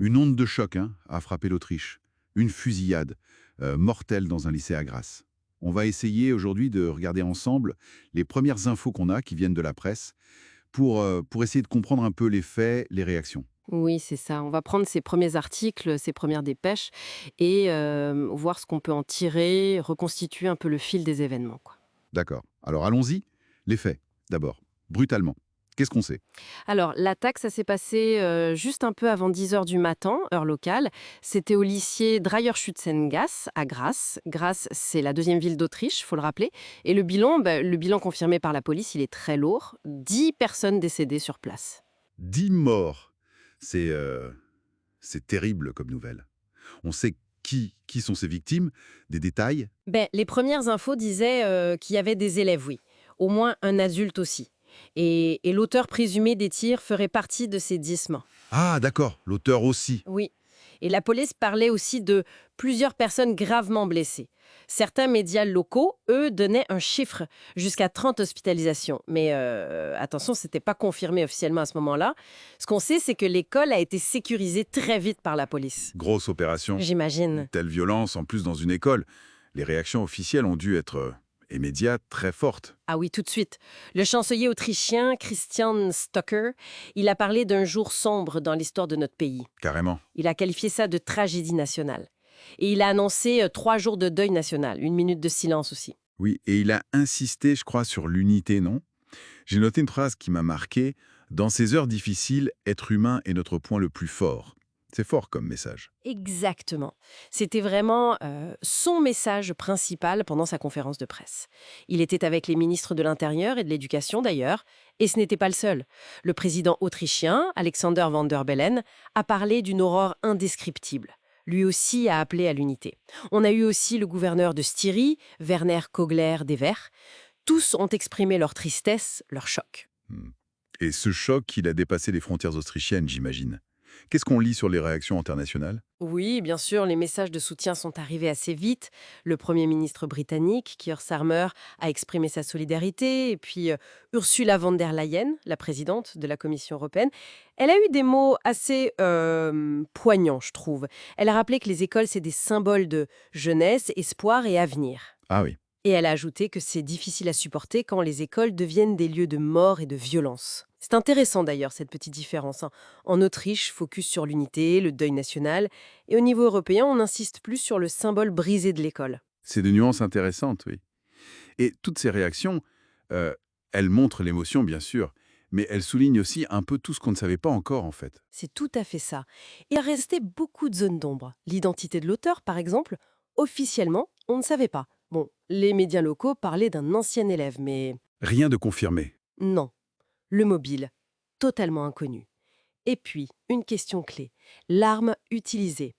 Une onde de choc a frappé l'Autriche. Une fusillade mortelle dans un lycée à Grasse. On va essayer aujourd'hui de regarder ensemble les premières infos qu'on a, qui viennent de la presse, pour essayer de comprendre un peu les faits, les réactions. Oui, c'est ça. On va prendre ces premiers articles, ces premières dépêches et voir ce qu'on peut en tirer, reconstituer un peu le fil des événements, quoi. D'accord. Alors allons-y. Les faits, d'abord. Brutalement. Qu'est-ce qu'on sait? Alors, l'attaque, ça s'est passé juste un peu avant 10 heures du matin, heure locale. C'était au lycée Dreierschützengasse à Grasse. Grasse, c'est la deuxième ville d'Autriche, faut le rappeler. Et le bilan confirmé par la police, il est très lourd. 10 personnes décédées sur place. 10 morts. C'est c'est terrible comme nouvelle. On sait qui sont ces victimes, des détails. Les premières infos disaient qu'il y avait des élèves, oui. Au moins un adulte aussi. Et l'auteur présumé des tirs ferait partie de ces 10 morts. Ah, d'accord, l'auteur aussi. Oui. Et la police parlait aussi de plusieurs personnes gravement blessées. Certains médias locaux, eux, donnaient un chiffre, jusqu'à 30 hospitalisations. Mais attention, ce n'était pas confirmé officiellement à ce moment-là. Ce qu'on sait, c'est que l'école a été sécurisée très vite par la police. Grosse opération. Une J'imagine. telle violence, en plus dans une école. Les réactions officielles ont dû être immédiates, très fortes. Ah oui, tout de suite. Le chancelier autrichien Christian Stocker, il a parlé d'un jour sombre dans l'histoire de notre pays. Carrément. Il a qualifié ça de tragédie nationale. Et il a annoncé 3 jours de deuil national, 1 minute de silence aussi. Oui, et il a insisté, je crois, sur l'unité, non? J'ai noté une phrase qui m'a marqué. Dans ces heures difficiles, être humain est notre point le plus fort. C'est fort comme message. Exactement. C'était vraiment son message principal pendant sa conférence de presse. Il était avec les ministres de l'Intérieur et de l'Éducation d'ailleurs, et ce n'était pas le seul. Le président autrichien, Alexander Van der Bellen, a parlé d'une horreur indescriptible. Lui aussi a appelé à l'unité. On a eu aussi le gouverneur de Styrie, Werner Kogler des Verts. Tous ont exprimé leur tristesse, leur choc. Hmm. Et ce choc, il a dépassé les frontières autrichiennes, j'imagine. Qu'est-ce qu'on lit sur les réactions internationales? Oui, bien sûr, les messages de soutien sont arrivés assez vite. Le Premier ministre britannique, Keir Starmer, a exprimé sa solidarité. Et puis Ursula von der Leyen, la présidente de la Commission européenne, elle a eu des mots assez poignants, je trouve. Elle a rappelé que les écoles, c'est des symboles de jeunesse, espoir et avenir. Ah oui. Et elle a ajouté que c'est difficile à supporter quand les écoles deviennent des lieux de mort et de violence. C'est intéressant d'ailleurs cette petite différence, hein. En Autriche, focus sur l'unité, le deuil national, et au niveau européen, on insiste plus sur le symbole brisé de l'école. C'est des nuances intéressantes, oui. Et toutes ces réactions, euh, elles montrent l'émotion, bien sûr, mais elles soulignent aussi un peu tout ce qu'on ne savait pas encore, en fait. C'est tout à fait ça. Il a resté beaucoup de zones d'ombre. L'identité de l'auteur, par exemple, officiellement, on ne savait pas. Bon, les médias locaux parlaient d'un ancien élève, mais Rien de confirmé. non. Le mobile, totalement inconnu. Et puis, une question clé. L'arme utilisée.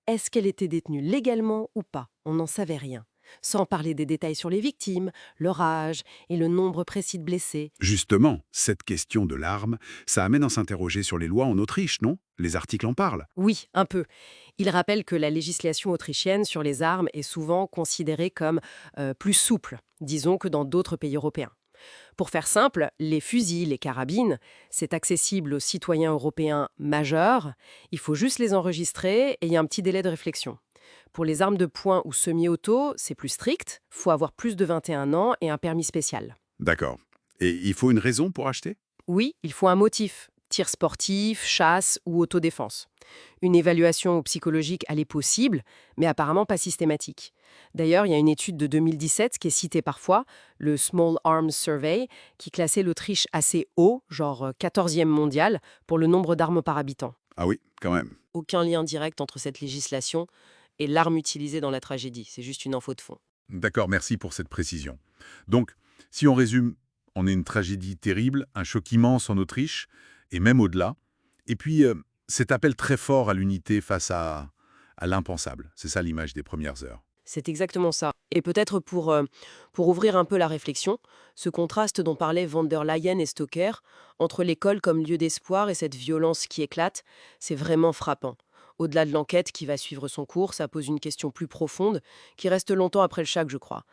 Est-ce qu'elle était détenue légalement ou pas? On n'en savait rien. Sans parler des détails sur les victimes, leur âge et le nombre précis de blessés. Justement, cette question de l'arme, ça amène à s'interroger sur les lois en Autriche, non? Les articles en parlent. Oui, un peu. Il rappelle que la législation autrichienne sur les armes est souvent considérée comme plus souple, disons, que dans d'autres pays européens. Pour faire simple, les fusils, les carabines, c'est accessible aux citoyens européens majeurs. Il faut juste les enregistrer et il y a un petit délai de réflexion. Pour les armes de poing ou semi-auto, c'est plus strict. Faut avoir plus de 21 ans et un permis spécial. D'accord. Et il faut une raison pour acheter? Oui, il faut un motif. Tir sportif, chasse ou autodéfense. Une évaluation psychologique, elle est possible, mais apparemment pas systématique. D'ailleurs, il y a une étude de 2017 qui est citée parfois, le Small Arms Survey, qui classait l'Autriche assez haut, genre 14e mondial, pour le nombre d'armes par habitant. Ah oui, quand même. Aucun lien direct entre cette législation et l'arme utilisée dans la tragédie. C'est juste une info de fond. D'accord, merci pour cette précision. Donc, si on résume, on est une tragédie terrible, un choc immense en Autriche, et même au-delà. Et puis, cet appel très fort à l'unité face à l'impensable. C'est ça l'image des premières heures. C'est exactement ça. Et peut-être pour ouvrir un peu la réflexion, ce contraste dont parlaient von der Leyen et Stoker, entre l'école comme lieu d'espoir et cette violence qui éclate, c'est vraiment frappant. Au-delà de l'enquête qui va suivre son cours, ça pose une question plus profonde, qui reste longtemps après le choc, je crois.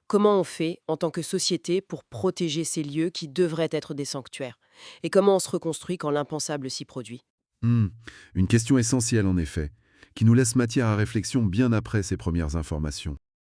Comment on fait, en tant que société, pour protéger ces lieux qui devraient être des sanctuaires? Et comment on se reconstruit quand l'impensable s'y produit? Hmm, une question essentielle en effet, qui nous laisse matière à réflexion bien après ces premières informations.